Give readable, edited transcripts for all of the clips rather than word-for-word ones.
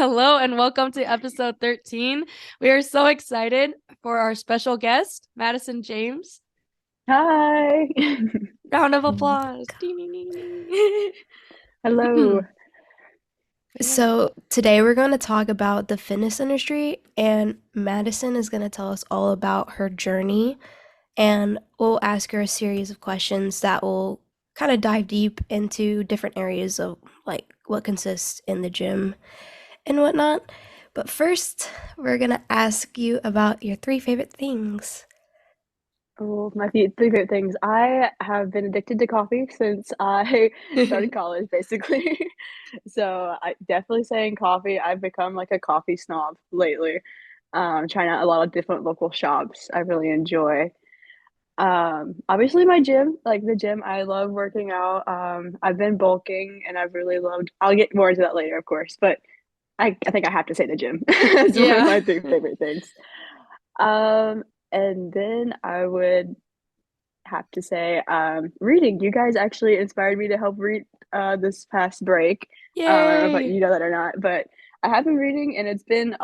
Hello and welcome to episode 13. We are so excited for our special guest, Madison James. Hi. Round of applause. Ding, ding, ding, Hello. ding. Yeah. So, today we're going to talk about the fitness industry, and Madison is going to tell us all about her journey. And we'll ask her a series of questions that will kind of dive deep into different areas of like what consists in the gym and whatnot. But first, we're going to ask you about your three favorite things. Oh, my three favorite things. I have been addicted to coffee since I started college, basically. So I definitely saying coffee. I've become like a coffee snob lately. Trying out a lot of different local shops. I really enjoy. Obviously my gym, like the gym, I love working out. I've been bulking and I've really loved. I'll get more into that later, of course, but I think I have to say the gym. It's one of Yeah. my three favorite things. Um, and then I would have to say reading. You guys actually inspired me to help read this past break. I don't know if Yay. you know that or not, but I have been reading and it's been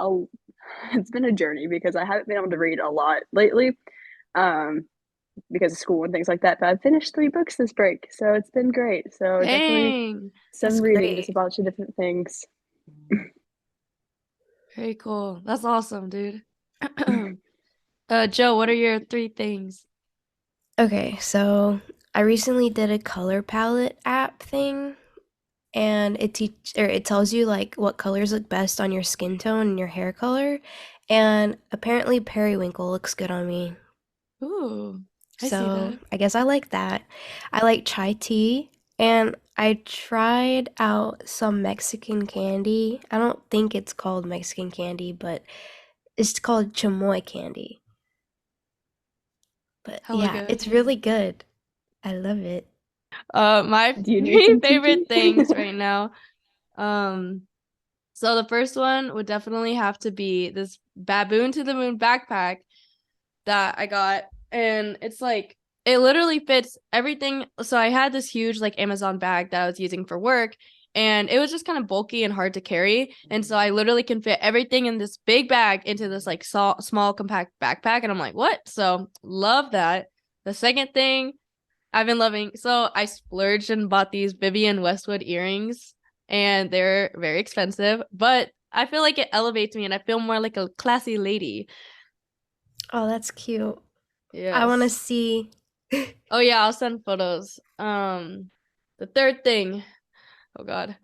a journey because I haven't been able to read a lot lately um because of school and things like that. But I've finished 3 books this break, so it's been great. So definitely Dang. some That's reading, just a great. bunch of different things. Very cool. That's awesome, dude. Joe, what are your three things? Okay, so I recently did a color palette app thing and it tells you like what colors look best on your skin tone and your hair color. And apparently periwinkle looks good on me. Ooh, I see So that. I guess I like that. I like chai tea and I tried out some Mexican candy. I don't think it's called Mexican candy, but it's called chamoy candy. But Hella yeah, good. it's really good. I love it. My Do you need three some tea favorite tea? things right now. Um, So the first one would definitely have to be this baboon to the moon backpack that I got. And it's like it literally fits everything. So I had this huge like Amazon bag that I was using for work and it was just kind of bulky and hard to carry. And so I literally can fit everything in this big bag into this like small compact backpack and I'm like, "What?" So love that. The second thing I've been loving. So I splurged and bought these Vivian Westwood earrings, and they're very expensive, but I feel like it elevates me, and I feel more like a classy lady. Oh, that's cute. I want to Yes. see. Oh yeah, I'll send photos. The third thing. Oh God.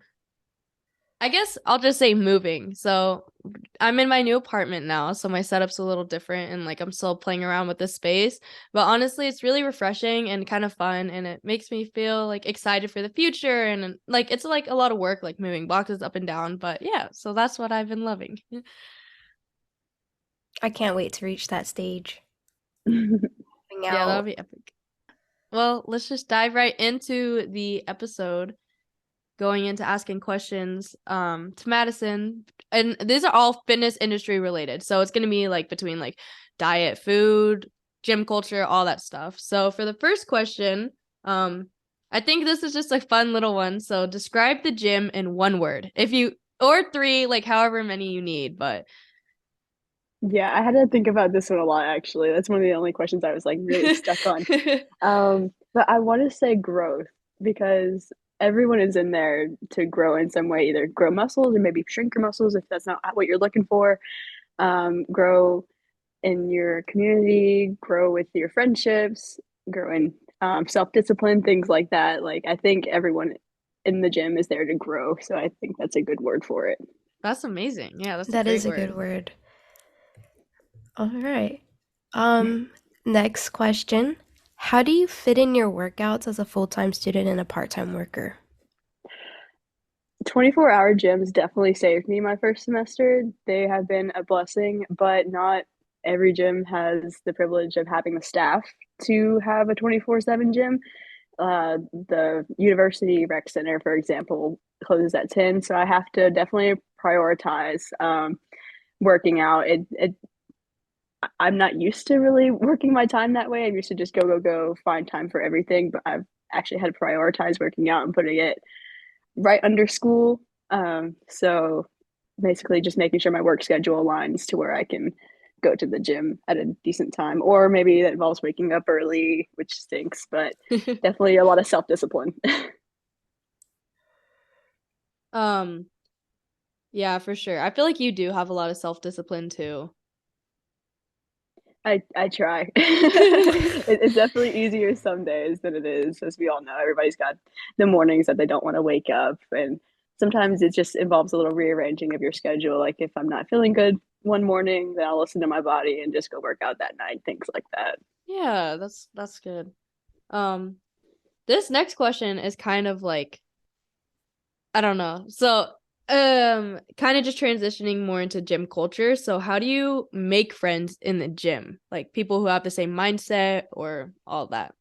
I guess I'll just say moving. So I'm in my new apartment now, so my setup's a little different and like I'm still playing around with the space. But honestly, it's really refreshing and kind of fun and it makes me feel like excited for the future and like it's like a lot of work like moving boxes up and down, but yeah, so that's what I've been loving. I can't wait to reach that stage. Hang Yeah, that'll out. be epic. Well, let's just dive right into the episode. Going into asking questions to Madison. And these are all fitness industry related. So it's going to be like between like diet, food, gym culture, all that stuff. So for the first question, I think this is just a fun little one. So describe the gym in one word. If you or three, like however many you need, but Yeah, I had to think about this one a lot actually. That's one of the only questions I was like really stuck on. But I want to say growth because everyone is in there to grow in some way, either grow muscles or maybe shrink your muscles if that's not what you're looking for. Grow in your community, grow with your friendships, grow in self-discipline, things like that. Like I think everyone in the gym is there to grow, so I think that's a good word for it. that's amazing. Yeah, that's a That great is a good word. word. All right. Um, Next question. How do you fit in your workouts as a full-time student and a part-time worker? 24-hour gyms definitely saved me my first semester. They have been a blessing, but not every gym has the privilege of having the staff to have a 24/7 gym. The University Rec Center, for example, closes at 10, so I have to definitely prioritize working out. I'm not used to really working my time that way. I'm used to just go, go, go, find time for everything, but I've actually had to prioritize working out and putting it right under school. So basically just making sure my work schedule aligns to where I can go to the gym at a decent time. Or maybe that involves waking up early, which stinks, but definitely a lot of self discipline. Um, yeah, for sure. I feel like you do have a lot of self-discipline too. I try. It's definitely easier some days than it is, as we all know. Everybody's got the mornings that they don't want to wake up, and sometimes it just involves a little rearranging of your schedule. Like if I'm not feeling good one morning, then I'll listen to my body and just go work out that night, things like that. Yeah, that's good. Um, this next question is kind of like I don't know. So, kind of just transitioning more into gym culture. So, how do you make friends in the gym? Like people who have the same mindset or all that?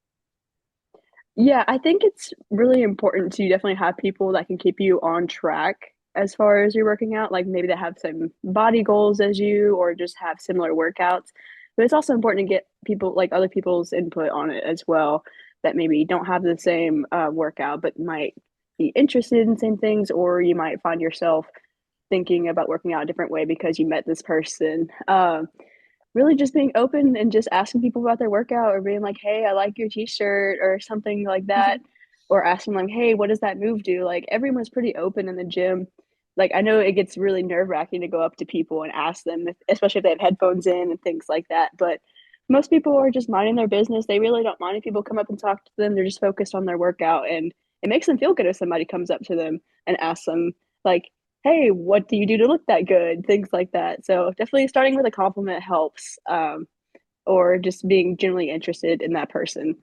Yeah, I think it's really important to definitely have people that can keep you on track as far as you're working out, like maybe that have some body goals as you or just have similar workouts. But it's also important to get people like other people's input on it as well that maybe don't have the same workout but might be interested in the same things, or you might find yourself thinking about working out a different way because you met this person. Really just being open and just asking people about their workout or being like, hey, I like your t-shirt or something like that. Or asking like, hey, what does that move do? Like everyone's pretty open in the gym. Like I know it gets really nerve-wracking to go up to people and ask them, especially if they have headphones in and things like that. But most people are just minding their business. They really don't mind if people come up and talk to them. They're just focused on their workout, and it makes them feel good if somebody comes up to them and asks them like, hey, what do you do to look that good? Things like that. So definitely starting with a compliment helps, or just being genuinely interested in that person.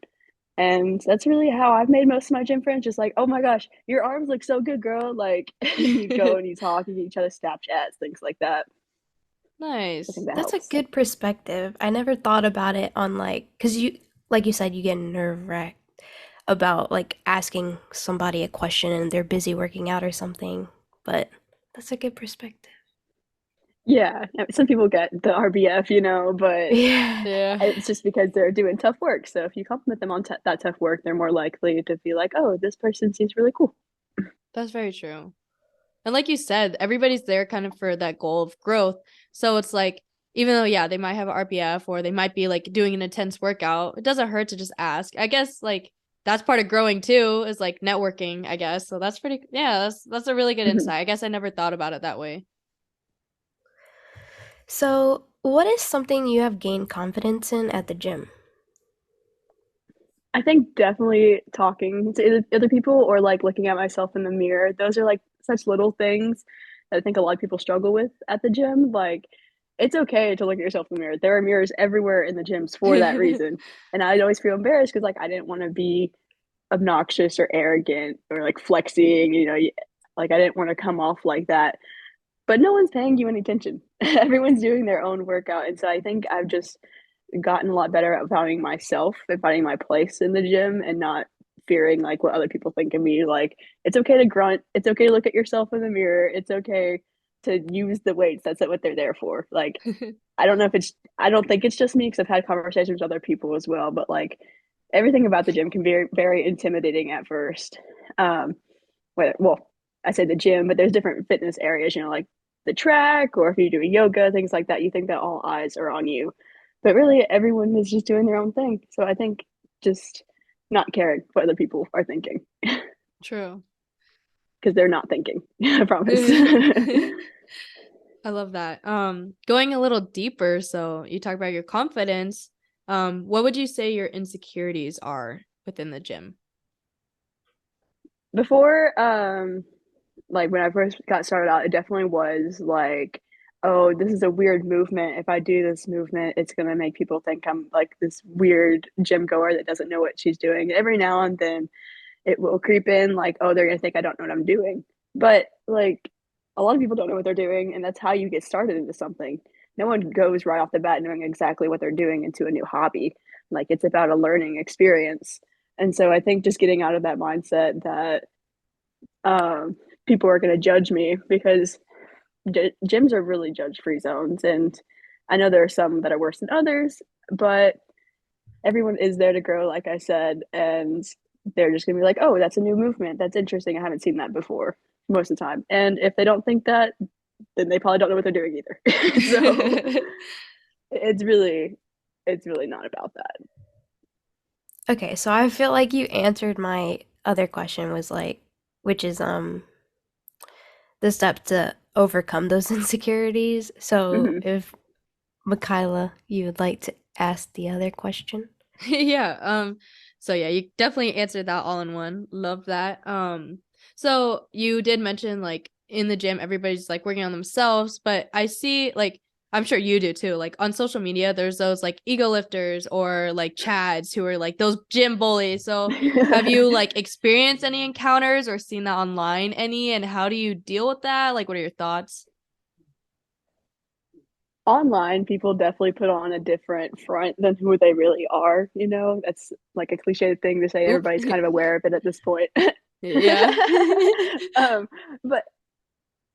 And that's really how I've made most of my gym friends. Just like, oh my gosh, your arms look so good, girl. Like, and you go and you talk, you get each other Snapchats, things like that. I think Nice. that That's a helps. good perspective. I never thought about it on like, because you, like you said, you get nerve-wracked about like asking somebody a question and they're busy working out or something. But that's a good perspective. Yeah, some people get the RBF, but Yeah. Yeah, it's just because they're doing tough work. So if you compliment them on that tough work, they're more likely to be like, oh, this person seems really cool. that's very true. And like you said, everybody's there kind of for that goal of growth. So it's like, even though, yeah, they might have RPF or they might be like doing an intense workout, it doesn't hurt to just ask. I guess like that's part of growing too, is like networking, I guess. So that's pretty, yeah, that's a really good insight. I guess I never thought about it that way. So, what is something you have gained confidence in at the gym? I think definitely talking to other people or like looking at myself in the mirror. Those are like such little things that I think a lot of people struggle with at the gym. Like, it's okay to look at yourself in the mirror. There are mirrors everywhere in the gyms for that reason. And I'd always feel embarrassed because like I didn't want to be obnoxious or arrogant or like flexing, like I didn't want to come off like that. But no one's paying you any attention. Everyone's doing their own workout. And so I think I've just gotten a lot better at finding myself and finding my place in the gym and not fearing like what other people think of me. Like it's okay to grunt. It's okay to look at yourself in the mirror. It's okay to use the weights. That's what they're there for. Like I don't think it's just me because I've had conversations with other people as well. But like everything about the gym can be very, very intimidating at first. Um, well, I say the gym, but there's different fitness areas, like the track, or if you're doing yoga, things like that, you think that all eyes are on you. But really, everyone is just doing their own thing. So I think just not caring what other people are thinking True. because they're not thinking, I promise. I love that. Going a little deeper, so you talk about your confidence. What would you say your insecurities are within the gym? Before, like when I first got started out, it definitely was like, oh, this is a weird movement. If I do this movement, it's gonna make people think I'm like this weird gym goer that doesn't know what she's doing. Every now and then it will creep in like, oh, they're gonna think I don't know what I'm doing. But like a lot of people don't know what they're doing, and that's how you get started into something. No one goes right off the bat knowing exactly what they're doing into a new hobby. Like it's about a learning experience. And so I think just getting out of that mindset that um, people are going to judge me because gyms are really judge free zones. And I know there are some that are worse than others, but everyone is there to grow, like I said. And they're just going to be like, oh, that's a new movement. That's interesting. I haven't seen that before most of the time. And if they don't think that, then they probably don't know what they're doing either. So it's really it's really not about that. Okay, so I feel like you answered my other question was like, which is the step to overcome those insecurities. So Hmm. if Michaela, you would like to ask the other question? Yeah. So yeah, you definitely answered that all in one. Love that. So you did mention like in the gym everybody's like working on themselves, but I see like I'm sure you do too. Like on social media, there's those like ego lifters or like chads who are like those gym bullies. So have you like experienced any encounters or seen that online any, and how do you deal with that? Like what are your thoughts? Online, people definitely put on a different front than who they really are. That's like a cliche thing to say. Oop. Everybody's kind of aware of it at this point. Yeah. um, but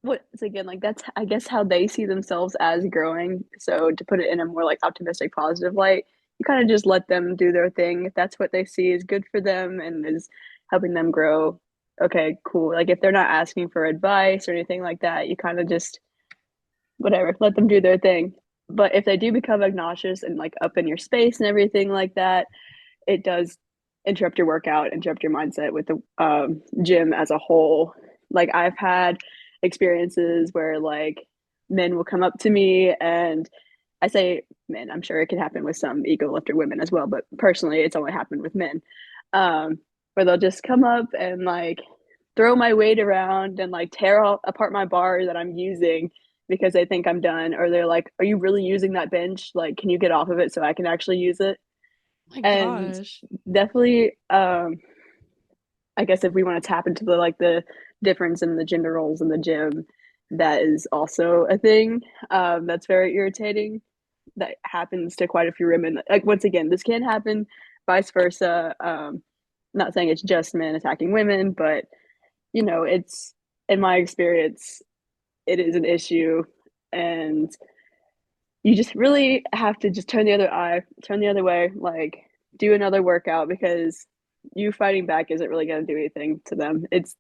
what's again like that's I guess how they see themselves as growing. So to put it in a more like optimistic, positive light, you kind of just let them do their thing. If that's what they see is good for them and is helping them grow, okay, cool. Like if they're not asking for advice or anything like that, you kind of just whatever, let them do their thing. But if they do become obnoxious and like up in your space and everything like that, it does interrupt your workout, interrupt your mindset with the gym as a whole. Like I've had experiences where like men will come up to me, and I say men, I'm sure it can happen with some ego lifter women as well, but personally it's only happened with men. Um, where they'll just come up and like throw my weight around and like tear apart my bar that I'm using because they think I'm done, or they're like, "Are you really using that bench? Like, can you get off of it so I can actually use it?" My And gosh. definitely, I guess if we want to tap into the difference in the gender roles in the gym, that is also a thing that's very irritating. That happens to quite a few women. Like once again, this can happen, vice versa. Not saying it's just men attacking women, but it's in my experience, it is an issue, and you just really have to just turn the other eye, turn the other way, like do another workout because you fighting back isn't really going to do anything to them. It's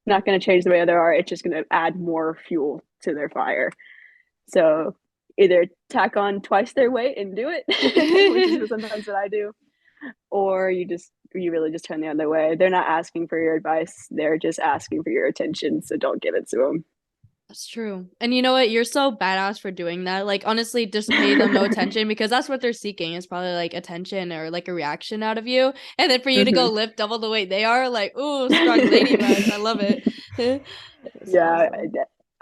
not going to change the way they are. It's just going to add more fuel to their fire. So either tack on twice their weight and do it, which is sometimes what I do, or you really just turn the other way. They're not asking for your advice. They're just asking for your attention. So don't give it to That's true. And you know what? You're so badass for doing that. Like, honestly, just pay them no them. attention because that's what they're seeking is probably like attention or like a reaction out of you. And then for you to go Hmm. lift double the weight they are, like, ooh, strong lady vibes. I love it. That's Yeah, awesome.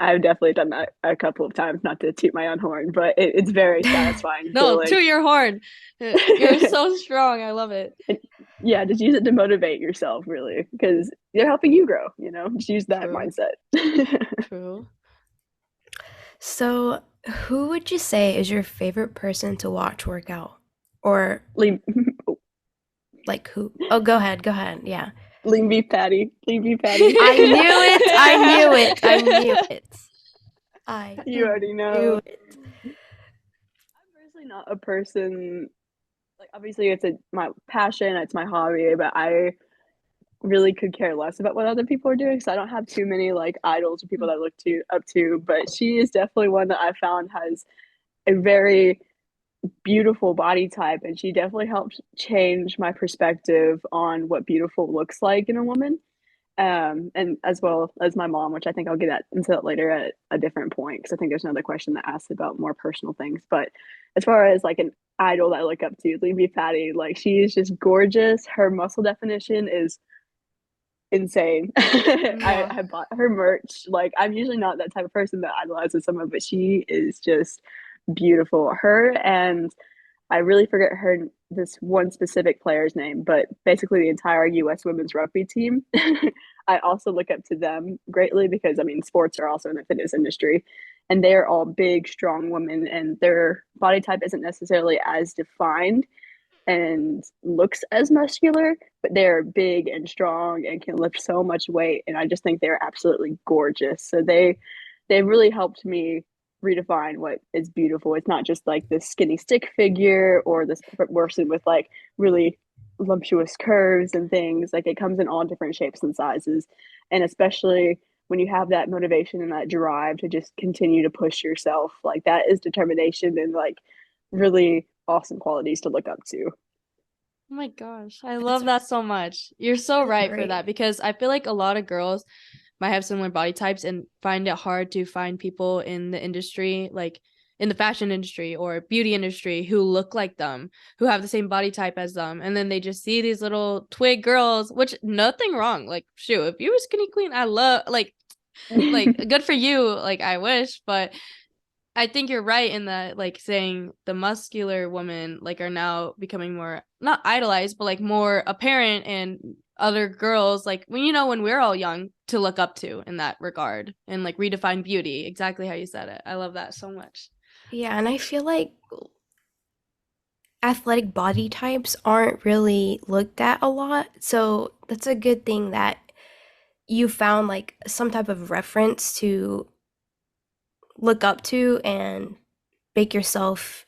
I've definitely done that a couple of times, not to toot my own horn, but it's very satisfying No, to feeling. your horn. You're so strong. I love it. And yeah, just use it to motivate yourself, really, because they're helping you grow, just use that True. mindset. True. So, who would you say is your favorite person to watch work out? Or lean, like who? Oh, go ahead, go ahead. Yeah. lean beef patty, lean beef patty. I knew it. I knew it. I knew it. I You already knew know. it. I'm personally not a person, like obviously it's my passion, it's my hobby, but I really could care less about what other people are doing. So I don't have too many like idols or people that I look to up to, but she is definitely one that I found has a very beautiful body type, and she definitely helped change my perspective on what beautiful looks like in a woman. And as well as my mom, which I think I'll get into that later at a different point, because I think there's another question that asks about more personal things. But as far as like an idol that I look up to, Leave Patty, like she is just gorgeous. Her muscle definition is insane. Mwah. I bought her merch. Like I'm usually not that type of person that idolizes someone, but she is just beautiful. Her and I really forget this one specific player's name, but basically the entire US women's rugby team. I also look up to them greatly because I mean sports are also in the fitness industry, and they are all big, strong women, and their body type isn't necessarily as defined and looks as muscular, but they're big and strong and can lift so much weight. And I just think they're absolutely gorgeous. So they really helped me redefine what is beautiful. It's not just like this skinny stick figure or this person with like really lumptuous curves and things. Like it comes in all different shapes and sizes. And especially when you have that motivation and that drive to just continue to push yourself, like that is determination and like really awesome qualities to look up to. Oh my gosh, I That's love that so much. You're so that's right for great. that because I feel like a lot of girls might have similar body types and find it hard to find people in the industry, like in the fashion industry or beauty industry, who look like them, who have the same body type as them. And then they just see these little twig girls, which nothing wrong. Like, shoot, if you were skinny queen, I love, like good for you. Like, I wish, but I think you're right in that, like, saying the muscular women like are now becoming more not idolized, but like more apparent, and other girls like when we're all young to look up to in that regard and like redefine beauty. Exactly how you said it. I love that so much. Yeah, and I feel like athletic body types aren't really looked at a lot. So that's a good thing that you found like some type of reference to look up to and make yourself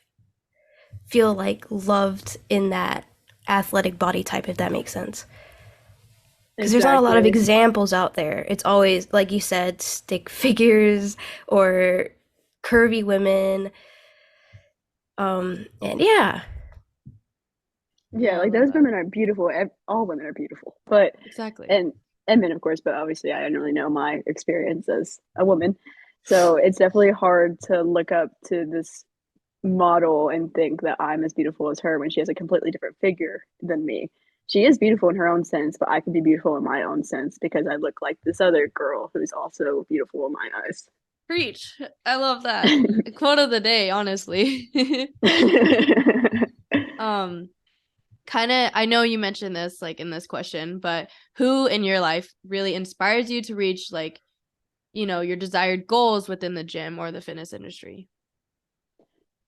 feel like loved in that athletic body type, if that makes sense. Because there's not a lot of Exactly. examples out there. It's always, like you said, stick figures or curvy women. And yeah, Yeah, Yeah, I like love those that. women are beautiful. All women are beautiful, but Exactly. and and men, of course. But obviously, I don't really know my experience as a woman, so it's definitely hard to look up to this model and think that I'm as beautiful as her when she has a completely different figure than me. She is beautiful in her own sense, but I could be beautiful in my own sense because I look like this other girl who's also beautiful in my eyes. Preach. I love that. Quote of the day, honestly. um Kind of, I know you mentioned this like in this question, but who in your life really inspires you to reach like your desired goals within the gym or the fitness industry?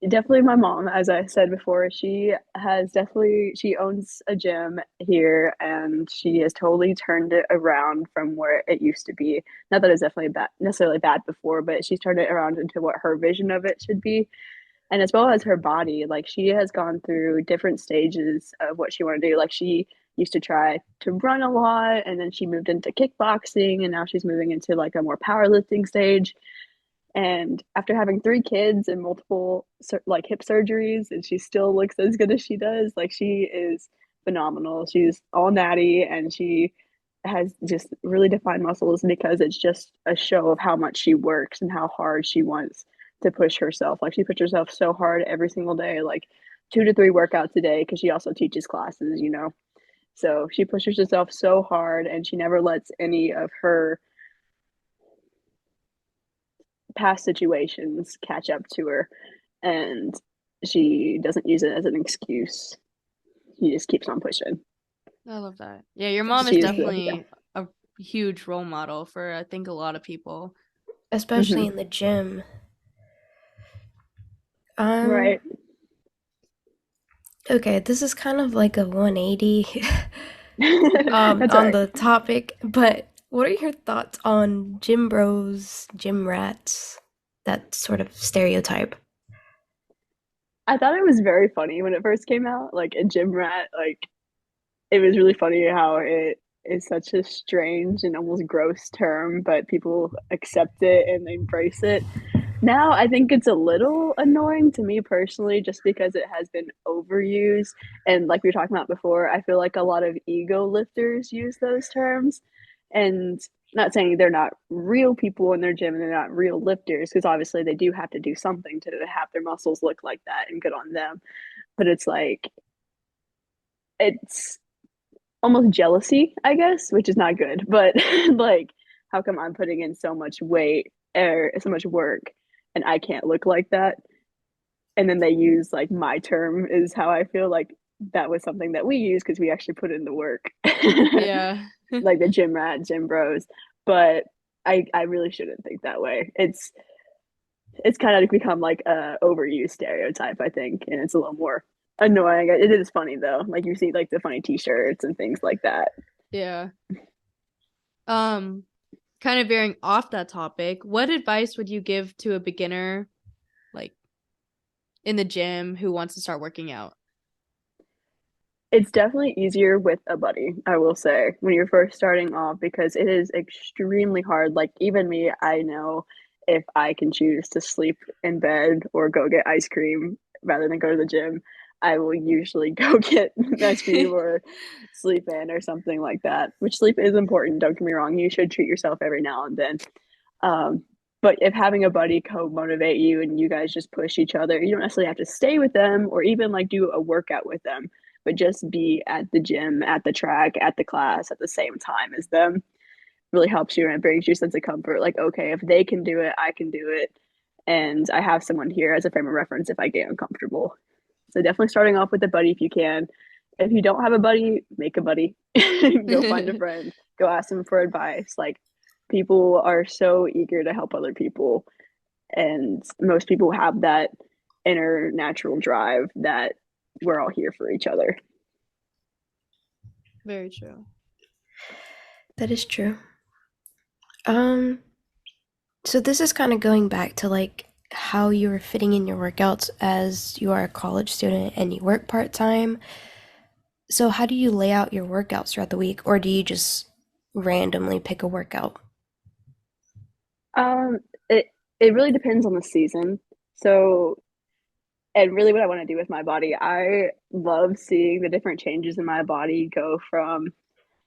Definitely my mom, as I said before, she owns a gym here and she has totally turned it around from where it used to be. Not that it's definitely bad necessarily bad before, but she's turned it around into what her vision of it should be. And as well as her body, like she has gone through different stages of what she wanted to do. Like she used to try to run a lot and then she moved into kickboxing and now she's moving into like a more powerlifting stage. And after having three kids and multiple like hip surgeries, and she still looks as good as she does, like she is phenomenal. She's all natty and she has just really defined muscles because it's just a show of how much she works and how hard she wants to push herself. Like she pushes herself so hard every single day, like 2 to 3 workouts a day, because she also teaches classes. So she pushes herself so hard and she never lets any of her past situations catch up to her and she doesn't use it as an excuse. She just keeps on pushing. I love that. Yeah, your mom that's is She is the great, yeah. definitely a huge role model for I think a lot of people. especially Hmm. in the gym. Um, Right. okay, this is kind of like a 180 That's all on right. the topic, but what are your thoughts on gym bros, gym rats, that sort of stereotype? I thought it was very funny when it first came out, like a gym rat. Like it was really funny how it is such a strange and almost gross term, but people accept it and they embrace it. Now I think it's a little annoying to me personally, just because it has been overused. And like we were talking about before, I feel like a lot of ego lifters use those terms. And not saying they're not real people in their gym and they're not real lifters, because obviously they do have to do something to have their muscles look like that and good on them. But it's like, it's almost jealousy, I guess, which is not good. But like, how come I'm putting in so much weight or so much work and I can't look like that? And then they use like my term is how I feel like that was something that we use because we actually put in the work, Yeah. like the gym rat, gym bros. But I really shouldn't think that way. It's kind of become like a overused stereotype, I think, and it's a little more annoying. It is funny though, like you see like the funny T-shirts and things like that. Yeah. Um Kind of veering off that topic, what advice would you give to a beginner like in the gym who wants to start working out? It's definitely easier with a buddy, I will say, when you're first starting off because it is extremely hard. Like, even me, I know if I can choose to sleep in bed or go get ice cream rather than go to the gym, I will usually go get ice cream or sleep in or something like that, which sleep is important. Don't get me wrong. You should treat yourself every now and then. Um, but if having a buddy co-motivate you and you guys just push each other, you don't necessarily have to stay with them or even like do a workout with them, but just be at the gym, at the track, at the class at the same time as them really helps you and it brings you a sense of comfort. Like, okay, if they can do it, I can do it. And I have someone here as a frame of reference if I get uncomfortable. So definitely starting off with a buddy if you can. If you don't have a buddy, make a buddy. Go find a friend. Go ask them for advice. Like, people are so eager to help other people, and most people have that inner natural drive that we're all here for each other. Very true. That is true. Um, so this is kind of going back to like how you were fitting in your workouts as you are a college student and you work part-time. So how do you lay out your workouts throughout the week, or do you just randomly pick a workout? Um, it it really depends on the season. So, and really what I want to do with my body, I love seeing the different changes in my body go from,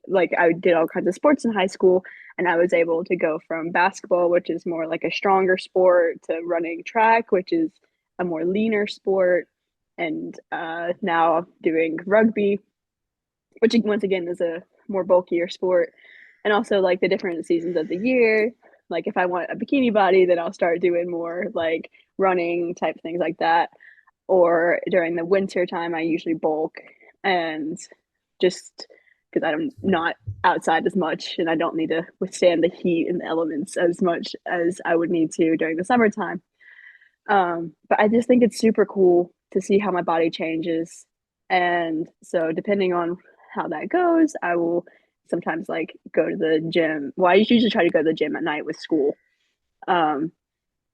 like, I did all kinds of sports in high school, and I was able to go from basketball, which is more like a stronger sport, to running track, which is a more leaner sport, and now doing rugby, which once again is a more bulkier sport. And also like the different seasons of the year. Like, if I want a bikini body, then I'll start doing more like running type things like that. Or during the winter time, I usually bulk, and just because I'm not outside as much and I don't need to withstand the heat and the elements as much as I would need to during the summertime. But I just think it's super cool to see how my body changes. And so, depending on how that goes, I will sometimes like go to the gym. Well, I usually try to go to the gym at night with school. Um,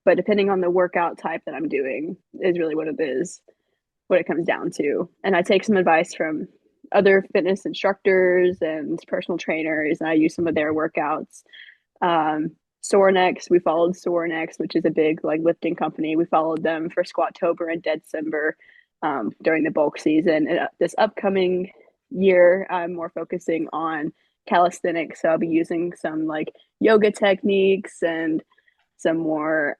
but depending on the workout type that I'm doing, is really what it is, what it comes down to. And I take some advice from other fitness instructors and personal trainers, and I use some of their workouts. Sorinex, we followed Sorinex, which is a big like lifting company. We followed them for Squattober and December during the bulk season. And this upcoming year, I'm more focusing on calisthenics. So I'll be using some like yoga techniques and some more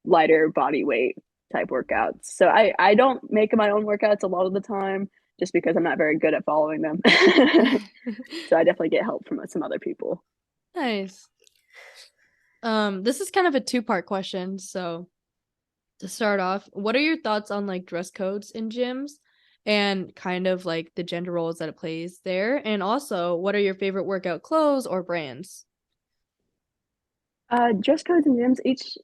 lighter body weight type workouts. So I don't make my own workouts a lot of the time just because I'm not very good at following them. So I definitely get help from some other people. Nice. This is kind of a two-part question. So to start off, what are your thoughts on like dress codes in gyms and kind of like the gender roles that it plays there? And also, what are your favorite workout clothes or brands? Dress codes in gyms, each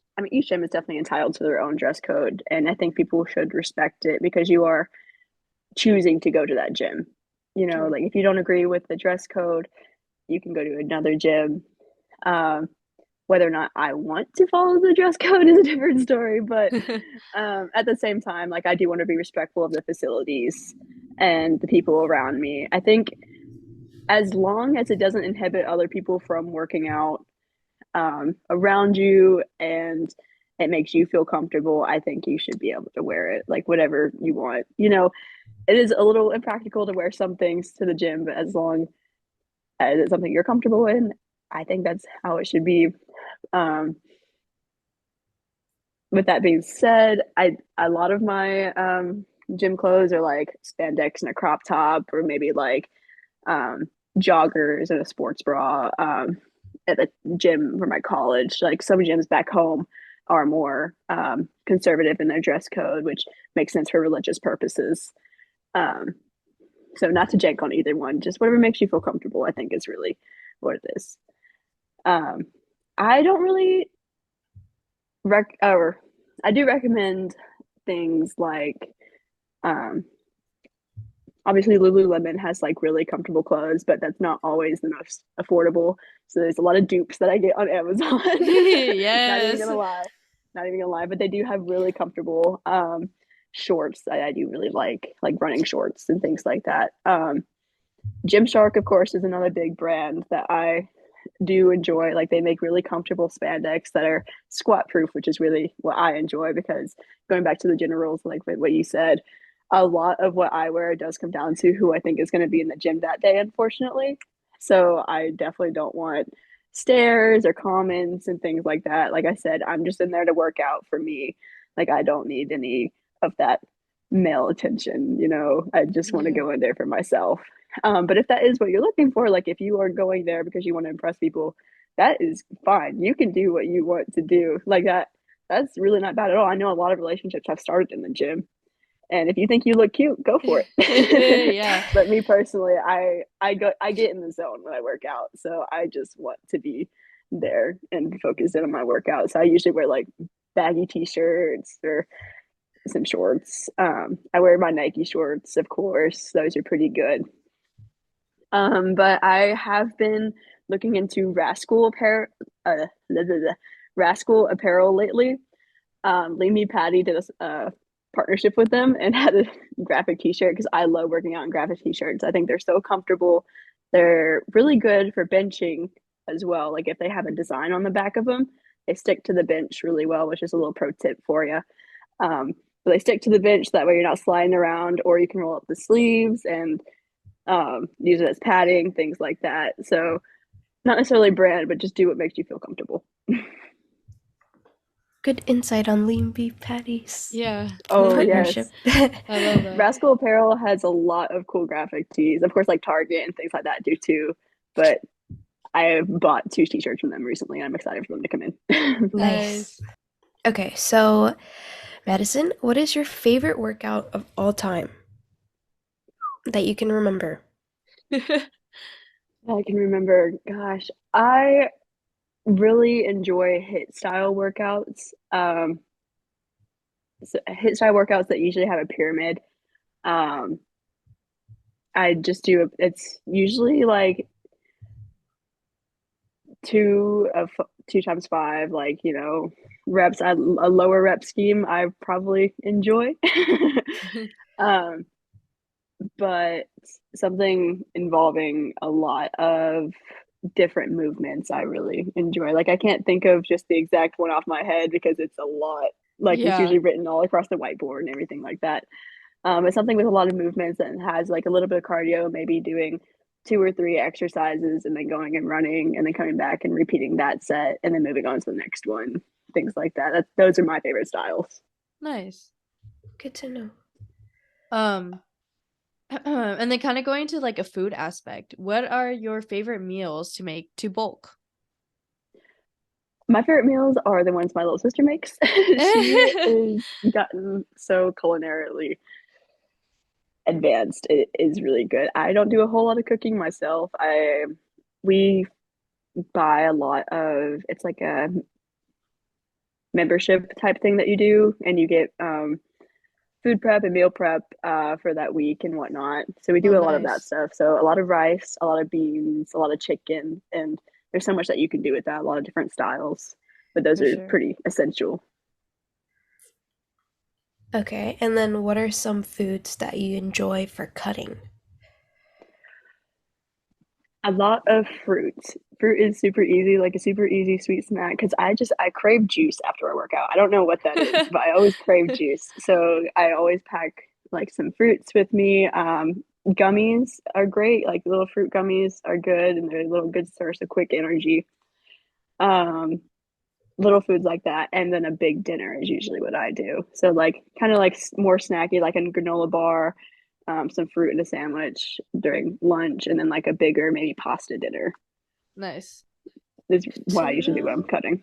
gym is definitely entitled to their own dress code, and I think people should respect it because you are choosing to go to that gym. You know, True. like, if you don't agree with the dress code, you can go to another gym. Um, Whether or not I want to follow the dress code is a different story, but at the same time, like, I do want to be respectful of the facilities and the people around me. I think as long as it doesn't inhibit other people from working out around you and it makes you feel comfortable, I think you should be able to wear it like whatever you want. You know, it is a little impractical to wear some things to the gym, but as long as it's something you're comfortable in, I think that's how it should be. Um, with that being said, I a lot of my gym clothes are like spandex and a crop top, or maybe like um, joggers and a sports bra. At the gym for my college, like, some gyms back home are more conservative in their dress code, which makes sense for religious purposes. Um, so not to jank on either one, just whatever makes you feel comfortable, I think, is really what it is. Um, I don't really or I do recommend things like um, obviously Lululemon has like really comfortable clothes, but that's not always the most affordable. So there's a lot of dupes that I get on Amazon. Not even Yes. gonna lie, not even gonna lie, but they do have really comfortable shorts that I do really like running shorts and things like that. Gymshark, of course, is another big brand that I do enjoy. Like they make really comfortable spandex that are squat proof, which is really what I enjoy because going back to the gender rules, like what you said, a lot of what I wear does come down to who I think is going to be in the gym that day, unfortunately. So I definitely don't want stairs or comments and things like that. Like I said, I'm just in there to work out for me. Like I don't need any of that male attention, you know. I just want to Yeah. go in there for myself. But if that is what you're looking for, like if you are going there because you want to impress people, that is fine. You can do what you want to do. Like that's really not bad at all. I know a lot of relationships have started in the gym. And if you think you look cute, go for it. Yeah. But me personally, I get in the zone when I work out. So I just want to be there and focus in on my workout. So I usually wear like baggy t-shirts or some shorts. I wear my Nike shorts, of course. Those are pretty good. But I have been looking into Rascal apparel lately. Leamy Patty did a partnership with them and had a graphic t-shirt because I love working out in graphic t-shirts. I think they're so comfortable. They're really good for benching as well. Like if they have a design on the back of them, they stick to the bench really well, which is a little pro tip for you. But they stick to the bench that way you're not sliding around, or you can roll up the sleeves and use it as padding, things like that. So not necessarily brand, but just do what makes you feel comfortable. Good insight on lean beef patties Yeah. Oh partnership. yes, I love that. Rascal Apparel has a lot of cool graphic tees. Of course, like Target and things like that do too. But I bought two t-shirts from them recently. I'm excited for them to come in. Nice. Nice. Okay, so Madison, what is your favorite workout of all time that you can remember? I can remember, gosh, I really enjoy hit style workouts. So hit style workouts that usually have a pyramid. Um, I just do it's usually like two of 2 times 5, like reps. A lower rep scheme I probably enjoy. um, but something involving a lot of different movements I really enjoy. Like I can't think of just the exact one off my head because it's a lot. Like it's Yeah. usually written all across the whiteboard and everything like that. It's something with a lot of movements and has like a little bit of cardio, maybe doing 2 or 3 exercises and then going and running and then coming back and repeating that set and then moving on to the next one. Things like that. Those are my favorite styles. Nice. Good to know. Um, and then kind of going to like a food aspect. What are your favorite meals to make to bulk? My favorite meals are the ones my little sister makes. She is gotten so culinarily advanced. It is really good. I don't do a whole lot of cooking myself. I we buy a lot of it's like a membership type thing that you do and you get food prep and meal prep for that week and whatnot. So we Oh, do a lot of that nice. stuff. So a lot of rice, a lot of beans, a lot of chicken, and there's so much that you can do with that, a lot of different styles. But those For are sure. pretty essential. Okay, and then what are some foods that you enjoy for cutting? A lot of fruit. Fruit is super easy, like a super easy sweet snack. Because I crave juice after I work out. I don't know what that is, but I always crave juice. So I always pack like some fruits with me. Gummies are great. Like little fruit gummies are good, and they're a little good source of quick energy. Um, Little foods like that, and then a big dinner is usually what I do. So like kind of like more snacky, like a granola bar, some fruit and a sandwich during lunch, and then like a bigger maybe pasta dinner Nice. is Good what to I usually do when I'm know. cutting.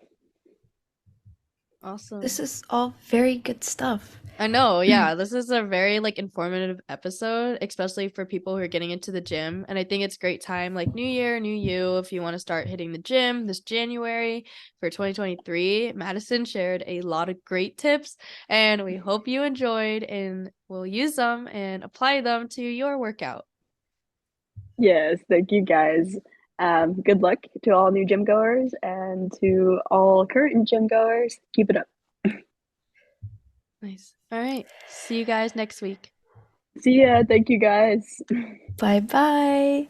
This Awesome. is all very good stuff. I know, yeah. This is a very like informative episode, especially for people who are getting into the gym. And I think it's great time, like New Year, new you, if you want to start hitting the gym this January for 2023. Madison shared a lot of great tips, and we hope you enjoyed and will use them and apply them to your workout. Yes, thank you guys. Good luck to all new gym goers and to all current gym goers. Keep it up. Nice. All right. See you guys next week. See ya. Thank you guys. Bye bye.